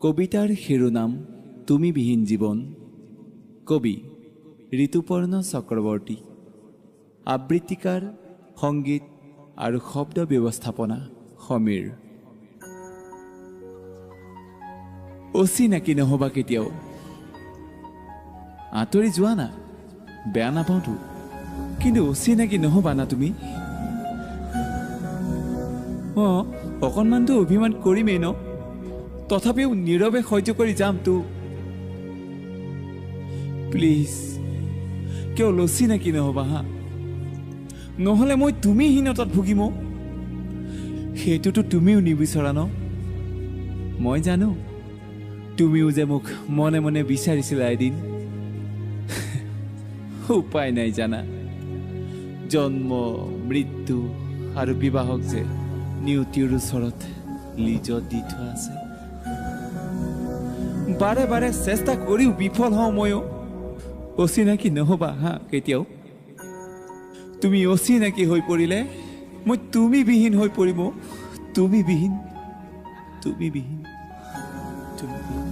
কবিতাৰ শিৰোনাম তুমি বিহীন জীৱন। কবি ঋতুপৰ্ণ চক্ৰৱৰ্তী। আবৃত্তিকাৰ সংগীত আৰু শব্দ ব্যৱস্থাপনা সমীৰ। অচিনাকি নহবা কেতিয়াও। আঁতৰি যোৱা না, বেয়া নাপাওঁতো, কিন্তু অচিনাকি নহবা না তুমি। অকণমানতো অভিমান কৰিমেই ন, তথাপিও নীৰৱে সহ্য কৰি যাম তো। প্লিজ কেৱল অচিনাকি নহবা হা, নহ'লে মই তুমিহীনতাত ভুগিম। সেইটোতো তুমিও নিবিচৰা ন। মই জানো তুমিও যে মোক মনে মনে বিচাৰিছিলা এদিন। উপায় নাই জানা, জন্ম মৃত্যু আৰু বিবাহক যে নিয়তিৰ ওচৰত লিজত দি থোৱা আছে। বাৰে বাৰে চেষ্টা কৰিও বিফল হওঁ ময়ো। অচিনাকি নহবা হা কেতিয়াও। তুমি অচিনাকি হৈ পৰিলে মই তুমি বিহীন হৈ পৰিম। তুমি বিহীন, তুমি বিহীন, তুমি বিহীন।